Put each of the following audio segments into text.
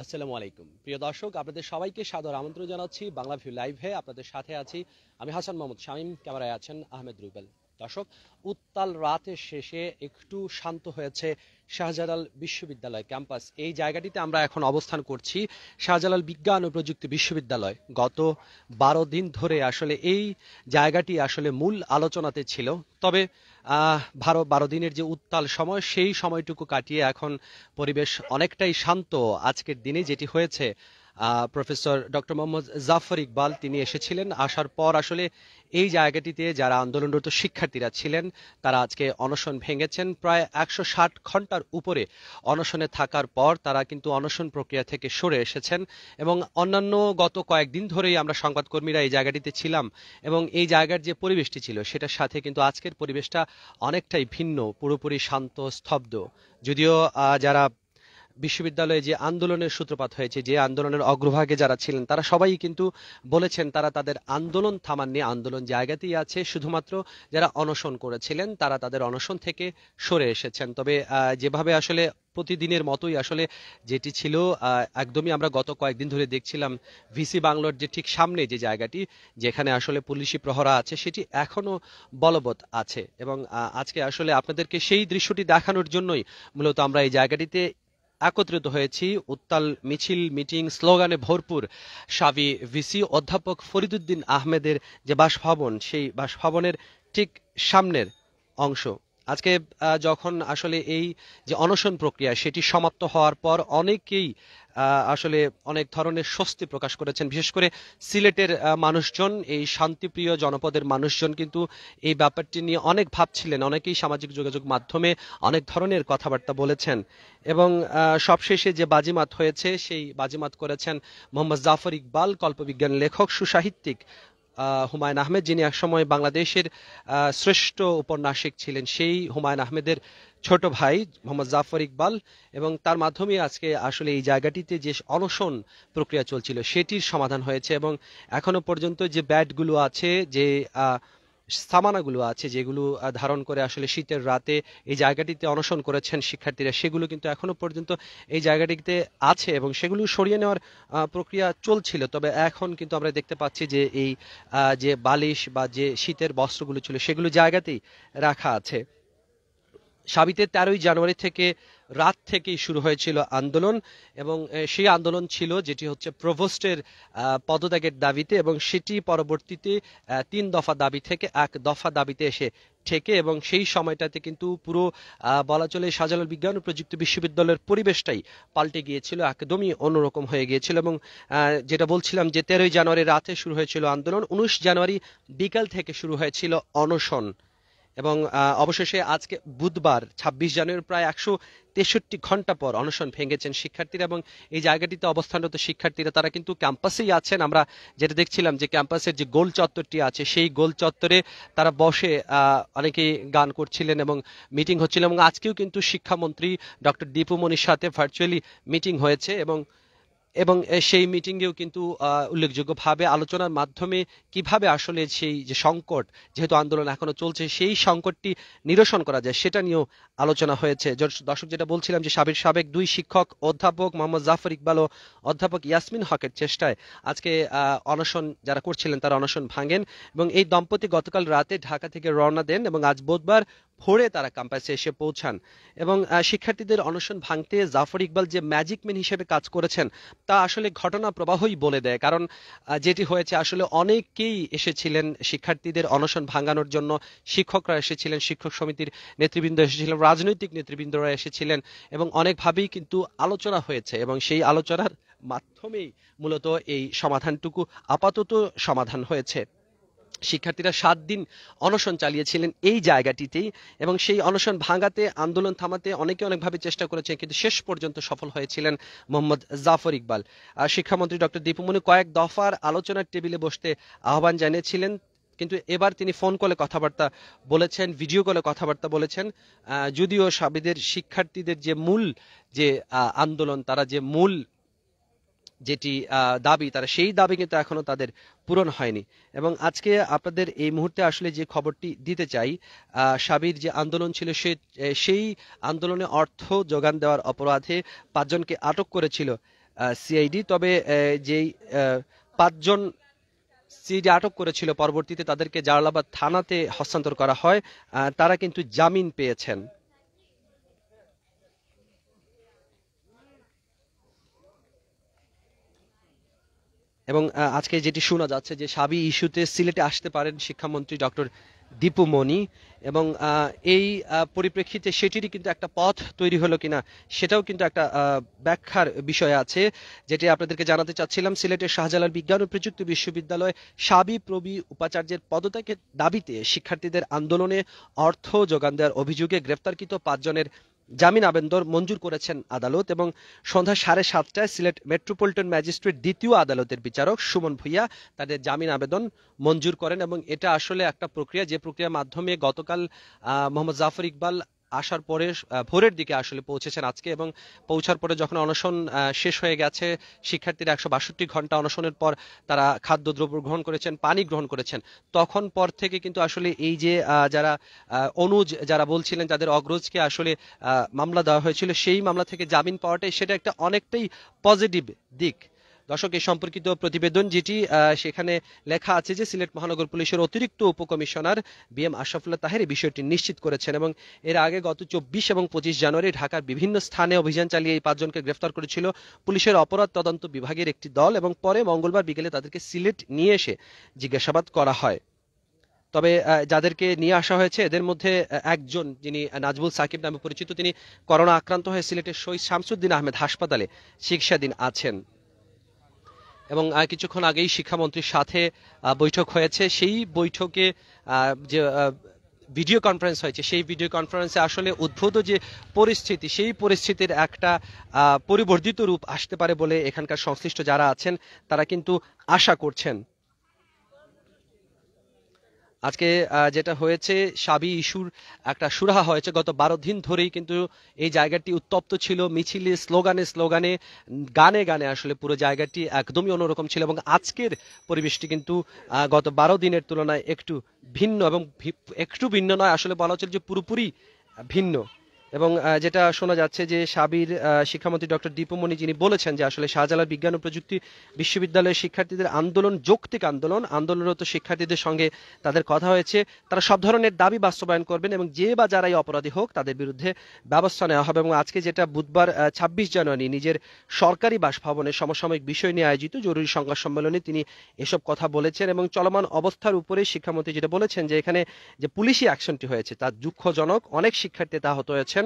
আসসালামু আলাইকুম প্রিয় দর্শক, আপনাদের সবাইকে সাদর আমন্ত্রণ জানাচ্ছি বাংলা ভিউ লাইভে। আপনাদের সাথে আছি আমি হাসান মোহাম্মদ শামীম, ক্যামেরায় আছেন আহমেদ রুবেল। দর্শক, উত্তাল রাতের শেষে একটু শান্ত হয়েছে শাহজালাল বিশ্ববিদ্যালয় ক্যাম্পাস। এই জায়গাটিতে আমরা এখন অবস্থান করছি। শাহজালাল বিজ্ঞান ও প্রযুক্তি বিশ্ববিদ্যালয় গত 12 দিন ধরে আসলে এই জায়গাটি আসলে মূল আলোচনাতে ছিল। তবে 12 দিনের যে উত্তাল সময়, সেই সময়টুকু কাটিয়ে এখন পরিবেশ অনেকটাই শান্ত। আজকের দিনে যেটি হয়েছে, প্রফেসর ডক্টর মোহাম্মদ জাফর ইকবাল তিনি এসেছিলেন। আসার পর আসলে এই জায়গাটিতে যারা আন্দোলনরত শিক্ষার্থীরা ছিলেন তারা আজকে অনশন ভেঙেছেন। প্রায় 160 ঘন্টার উপরে অনশনে থাকার পর তারা কিন্তু অনশন প্রক্রিয়া থেকে সরে এসেছেন। এবং অন্যান্য গত কয়েকদিন ধরেই আমরা সংবাদকর্মীরা এই জায়গাটিতে ছিলাম এবং এই জায়গার যে পরিবেশটি ছিল সেটার সাথে কিন্তু আজকের পরিবেশটা অনেকটাই ভিন্ন, পুরোপুরি শান্ত স্তব্ধ। যদিও যারা বিশ্ববিদ্যালয়ে যে আন্দোলনের সূত্রপাত হয়েছে, যে আন্দোলনের অগ্রভাগে যারা ছিলেন তারা সবাই কিন্তু বলেছেন তারা তাদের আন্দোলন থামাননি, আন্দোলন জায়গাতেই আছে। শুধুমাত্র যারা অনশন করেছিলেন তারা তাদের অনশন থেকে সরে এসেছেন। তবে যেভাবে আসলে প্রতিদিনের মতোই আসলে যেটি ছিল, একদমই আমরা গত কয়েকদিন ধরে দেখছিলাম ভিসি বাংলোর যে ঠিক সামনে যে জায়গাটি যেখানে আসলে পুলিশি প্রহরা আছে সেটি এখনো বলবৎ আছে। এবং আজকে আসলে আপনাদেরকে সেই দৃশ্যটি দেখানোর জন্যই মূলত আমরা এই জায়গাটিতে একত্রিত হয়েছি। উত্তাল মিছিল, মিটিং, স্লোগানে ভরপুর সাবি ভিসি অধ্যাপক ফরিদুদ্দিন আহমেদের যে বাসভবন, সেই বাসভবনের ঠিক সামনের অংশ। আজকে যখন আসলে এই যে অনশন প্রক্রিয়া সেটি সমাপ্ত হওয়ার পর অনেকেই আসলে অনেক ধরনের স্বস্তি প্রকাশ করেছেন। বিশেষ করে সিলেটের মানুষজন, এই শান্তিপ্রিয় জনপদের মানুষজন কিন্তু এই ব্যাপারটি নিয়ে অনেক ভাবছিলেন। অনেকেই সামাজিক যোগাযোগ মাধ্যমে অনেক ধরনের কথাবার্তা বলেছেন। এবং সবশেষে যে বাজিমাত হয়েছে সেই বাজিমাত করেছেন মোহাম্মদ জাফর ইকবাল, কল্পবিজ্ঞান লেখক, সুসাহিত্যিক হুমায়ুন আহমেদ, যিনি একসময় বাংলাদেশের শ্রেষ্ঠ উপন্যাসিক ছিলেন। সেই হুমায়ুন আহমেদের ছোট ভাই মোহাম্মদ জাফর ইকবাল। এবং তার মাধ্যমে আজকে আসলে এই জায়গাটিতে যে অনশন প্রক্রিয়া চলছিল সেটির সমাধান হয়েছে। এবং এখনো পর্যন্ত যে ব্যাটগুলো আছে, যে সামানাগুলো আছে যেগুলো ধারণ করে আসলে শীতের রাতে এই জায়গাটিতে অনশন করেছেন শিক্ষার্থীরা, সেগুলো কিন্তু এখনো পর্যন্ত এই জায়গাটিতে আছে এবং সেগুলো সরিয়ে নেওয়ার প্রক্রিয়া চলছিল। তবে এখন কিন্তু আমরা দেখতে পাচ্ছি যে এই যে বালিশ বা যে শীতের বস্ত্রগুলো ছিল সেগুলো জায়গাতেই রাখা আছে। সাবিতে 13ই জানুয়ারি থেকে রাত থেকেই শুরু হয়েছিল আন্দোলন। এবং সেই আন্দোলন ছিল যেটি হচ্ছে প্রভোস্টের পদত্যাগের দাবিতে, এবং সেটি পরবর্তীতে 3 দফা দাবি থেকে 1 দফা দাবিতে এসে ঠেকে। এবং সেই সময়টাতে কিন্তু পুরো বলা চলে শাহজালাল বিজ্ঞান ও প্রযুক্তি বিশ্ববিদ্যালয়ের পরিবেশটাই পাল্টে গিয়েছিল, একদমই অন্যরকম হয়ে গিয়েছিল। এবং যেটা বলছিলাম যে 13ই জানুয়ারি রাতে শুরু হয়েছিল আন্দোলন, 19 জানুয়ারি বিকাল থেকে শুরু হয়েছিল অনশন। এবং অবশেষে আজকে বুধবার 26 জানুয়ারি প্রায় 163 ঘন্টা পর অনশন ভেঙেছেন শিক্ষার্থীরা। এবং এই জায়গাটিতে অবস্থানরত শিক্ষার্থীরা তারা কিন্তু ক্যাম্পাসেই আছেন। আমরা যেটা দেখছিলাম যে ক্যাম্পাসের যে গোল চত্বরটি আছে সেই গোল চত্বরে তারা বসে অনেকেই গান করছিলেন এবং মিটিং হচ্ছিল। এবং আজকেও কিন্তু শিক্ষামন্ত্রী ডক্টর দীপু মনির সাথে ভার্চুয়ালি মিটিং হয়েছে। এবং এবং সেই মিটিংয়েও কিন্তু উল্লেখযোগ্যভাবে আলোচনার মাধ্যমে কিভাবে আসলে সেই যে সংকট, যেহেতু আন্দোলন এখনো চলছে, সেই সংকটটি নিরসন করা যায় সেটা নিয়েও আলোচনা হয়েছে। দর্শক, যেটা বলছিলাম যে সাবেক 2 শিক্ষক অধ্যাপক মোহাম্মদ জাফর ইকবাল ও অধ্যাপক ইয়াসমিন হকের চেষ্টায় আজকে অনশন যারা করছিলেন তারা অনশন ভাঙেন। এবং এই দম্পতি গতকাল রাতে ঢাকা থেকে রওনা দেন এবং আজ বুধবার ভোরে তারা ক্যাম্পাসে এসে পৌঁছান। এবং শিক্ষার্থীদের অনশন ভাঙতে জাফর ইকবাল যে ম্যাজিক ম্যান হিসেবে কাজ করেছেন তা আসলে ঘটনা প্রবাহই বলে দেয়। কারণ যেটি হয়েছে আসলে অনেকেই এসেছিলেন শিক্ষার্থীদের অনশন ভাঙানোর জন্য। শিক্ষকরা এসেছিলেন, শিক্ষক সমিতির নেতৃবৃন্দ এসেছিলেন, রাজনৈতিক নেতৃবৃন্দরা এসেছিলেন এবং অনেকভাবেই কিন্তু আলোচনা হয়েছে। এবং সেই আলোচনার মাধ্যমেই মূলত এই সমাধানটুকু আপাতত সমাধান হয়েছে। শিক্ষার্থীরা 7 দিন অনশন চালিয়েছিলেন এই জায়গাটিতেই। এবং সেই অনশন ভাঙাতে, আন্দোলন থামাতে অনেকে অনেকভাবে চেষ্টা করেছেন, কিন্তু শেষ পর্যন্ত সফল হয়েছিলেন মোহাম্মদ জাফর ইকবাল। শিক্ষামন্ত্রী ডক্টর দীপুমনি কয়েক দফার আলোচনার টেবিলে বসতে আহ্বান জানিয়েছিলেন, কিন্তু এবার তিনি ফোন কলে কথাবার্তা বলেছেন, ভিডিও কলে কথাবার্তা বলেছেন। যদিও সাবিদের শিক্ষার্থীদের যে মূল যে আন্দোলন, তারা যে মূল যেটি দাবি, তারা সেই দাবি কিন্তু এখনো তাদের পূরণ হয়নি। এবং আজকে আপনাদের এই মুহূর্তে আসলে যে খবরটি দিতে চাই, সাবির যে আন্দোলন ছিল সেই আন্দোলনে অর্থ যোগান দেওয়ার অপরাধে 5 জনকে আটক করেছিল সিআইডি। তবে যেই 5 জন সিআইডি আটক করেছিল পরবর্তীতে তাদেরকে জালালাবাদ থানাতে হস্তান্তর করা হয়, তারা কিন্তু জামিন পেয়েছেন। এবং আজকে যেটি শোনা যাচ্ছে যে সাবি ইস্যুতে সিলেটে আসতে পারেন শিক্ষামন্ত্রী ডক্টর দীপু মনি, এবং এই পরিপ্রেক্ষিতে সেটিরই কিন্তু একটা পথ তৈরি হলো কিনা সেটাও কিন্তু একটা ব্যাখ্যার বিষয় আছে, যেটি আপনাদেরকে জানাতে চাচ্ছিলাম। সিলেটের শাহজালাল বিজ্ঞান ও প্রযুক্তি বিশ্ববিদ্যালয় সাবি প্রবি উপাচার্যের পদত্যাগের দাবিতে শিক্ষার্থীদের আন্দোলনে অর্থ যোগান দেওয়ার অভিযোগে গ্রেফতারকৃত 5 জনের জামিন আবেদন মঞ্জুর করেছেন আদালত। এবং সন্ধ্যা 7:30টায় সিলেট মেট্রোপলিটন ম্যাজিস্ট্রেট দ্বিতীয় আদালতের বিচারক সুমন ভূঁইয়া তাদের জামিন আবেদন মঞ্জুর করেন। এবং এটা আসলে একটা প্রক্রিয়া, যে প্রক্রিয়ার মাধ্যমে গতকাল মোহাম্মদ জাফর ইকবাল আসার পরে ভোরের দিকে আসলে পৌঁছেছেন আজকে, এবং পৌঁছার পরে যখন অনশন শেষ হয়ে গেছে, শিক্ষার্থীরা 162 ঘন্টা অনশনের পর তারা খাদ্যদ্রব্য গ্রহণ করেছেন, পানি গ্রহণ করেছেন, তখন পর থেকে কিন্তু আসলে এই যে যারা অনুজ যারা বলছিলেন যাদের অগ্রজকে আসলে মামলা দেওয়া হয়েছিল, সেই মামলা থেকে জামিন পাওয়াটাই সেটা একটা অনেকটাই পজিটিভ দিক। দর্শক, এই সম্পর্কিত প্রতিবেদন যেটি সেখানে লেখা আছে যে সিলেট মহানগর পুলিশের অতিরিক্ত উপকমিশনার বিএম আশরাফুল্লাহ তাহের এই বিষয়টি নিশ্চিত করেছেন, এবং এর আগে গত 24 এবং 25 জানুয়ারি ঢাকার বিভিন্ন স্থানে অভিযান চালিয়ে এই 5 জনকে গ্রেফতার করেছিল পুলিশের অপরাধ তদন্ত বিভাগের একটি দল, এবং পরে মঙ্গলবার বিকেলে তাদেরকে সিলেট নিয়ে এসে জিজ্ঞাসাবাদ করা হয়। তবে যাদেরকে নিয়ে আসা হয়েছে এদের মধ্যে একজন, যিনি নাজবুল সাকিব নামে পরিচিত, তিনি করোনা আক্রান্ত হয়ে সিলেটের শহীদ শামসুদ্দিন আহমেদ হাসপাতালে চিকিৎসাধীন আছেন। এবং কিছুক্ষণ আগেই শিক্ষামন্ত্রীর সাথে বৈঠক হয়েছে, সেই বৈঠকে যে ভিডিও কনফারেন্স হয়েছে, সেই ভিডিও কনফারেন্সে আসলে উদ্ভূত যে পরিস্থিতি, সেই পরিস্থিতির একটা পরিবর্ধিত রূপ আসতে পারে বলে এখানকার সংশ্লিষ্ট যারা আছেন তারা কিন্তু আশা করছেন। আজকে যেটা হয়েছে, সাবি ইস্যুর একটা সুরাহা হয়েছে। গত 12 দিন ধরেই কিন্তু এই জায়গাটি উত্তপ্ত ছিল, মিছিলে স্লোগানে স্লোগানে গানে গানে আসলে পুরো জায়গাটি একদমই অন্যরকম ছিল, এবং আজকের পরিবেশটি কিন্তু গত 12 দিনের তুলনায় একটু ভিন্ন, এবং একটু ভিন্ন নয়, আসলে বলা হচ্ছে যে পুরোপুরি ভিন্ন। এবং যেটা শোনা যাচ্ছে যে সাবির শিক্ষামন্ত্রী ডক্টর দীপু মনি যিনি বলেছেন যে আসলে শাহজালাল বিজ্ঞান ও প্রযুক্তি বিশ্ববিদ্যালয়ের শিক্ষার্থীদের আন্দোলন যৌক্তিক আন্দোলন, আন্দোলনরত শিক্ষার্থীদের সঙ্গে তাদের কথা হয়েছে, তারা সব ধরনের দাবি বাস্তবায়ন করবেন এবং যে বা যারাই অপরাধী হোক তাদের বিরুদ্ধে ব্যবস্থা নেওয়া হবে। এবং আজকে যেটা বুধবার 26 জানুয়ারি নিজের সরকারি বাসভবনে সমসাময়িক বিষয় নিয়ে আয়োজিত জরুরি সংবাদ সম্মেলনে তিনি এসব কথা বলেছেন, এবং চলমান অবস্থার উপরে শিক্ষামন্ত্রী যেটা বলেছেন যে এখানে যে পুলিশি অ্যাকশনটি হয়েছে তা দুঃখজনক, অনেক শিক্ষার্থী আহত হয়েছেন।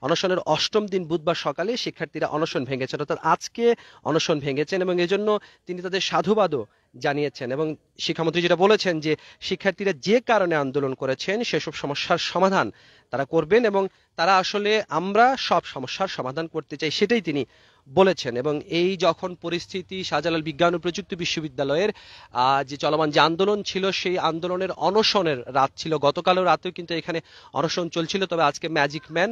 অনশনের 8ম দিন বুধবার সকালে শিক্ষার্থীরা অনশন ভেঙেছেন, অর্থাৎ আজকে অনশন ভেঙেছেন, এবং এজন্য তিনি তাদের সাধুবাদও জানিয়েছেন। এবং শিক্ষামন্ত্রী যেটা বলেছেন যে শিক্ষার্থীরা যে কারণে আন্দোলন করেছেন সেসব সমস্যার সমাধান তারা করবেন, এবং তারা আসলে আমরা সব সমস্যার সমাধান করতে চাই সেটাই তিনি বলেছেন। এবং এই যখন পরিস্থিতি শাহজালাল বিজ্ঞান ও প্রযুক্তি বিশ্ববিদ্যালয়ের যে চলমান যে আন্দোলন ছিল, সেই আন্দোলনের অনশনের রাত ছিল, গতকালও রাতেও কিন্তু এখানে অনশন চলছিল। তবে আজকে ম্যাজিক ম্যান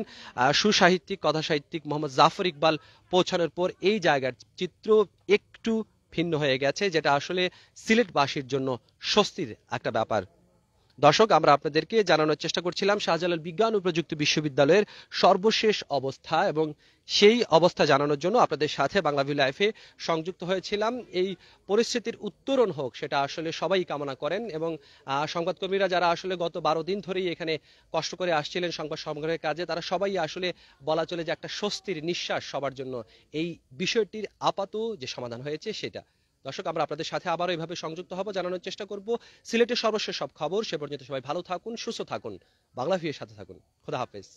সুসাহিত্যিক কথা সাহিত্যিক মোহাম্মদ জাফর ইকবাল পৌঁছানোর পর এই জায়গার চিত্র একটু ভিন্ন হয়ে গেছে, যেটা আসলে সিলেটবাসীর জন্য স্বস্তির একটা ব্যাপার। দর্শক, আমরা আপনাদেরকে জানানোর চেষ্টা করছিলাম শাহজালাল বিজ্ঞান ও প্রযুক্তি বিশ্ববিদ্যালয়ের সর্বশেষ অবস্থা, এবং সেই অবস্থা জানানোর জন্য আপনাদের সাথে বাংলাভিউ লাইভে সংযুক্ত হয়েছিলাম। এই পরিস্থিতির উত্তরণ হোক সেটা আসলে সবাই কামনা করেন, এবং সংবাদকর্মীরা যারা আসলে গত 12 দিন ধরেই এখানে কষ্ট করে আসছিলেন সংবাদ সংগ্রহের কাজে, তারা সবাই আসলে বলা চলে যে একটা স্বস্তির নিঃশ্বাস সবার জন্য এই বিষয়টির আপাত যে সমাধান হয়েছে সেটা। দর্শক, আমরা আপনাদের সাথে আবারও এইভাবে সংযুক্ত হব, জানানোর চেষ্টা করব সিলেটের সর্বশেষ সব খবর। সে পর্যন্ত সবাই ভালো থাকুন, সুস্থ থাকুন, বাংলা ভিউয়ের সাথে থাকুন। খোদা হাফেজ।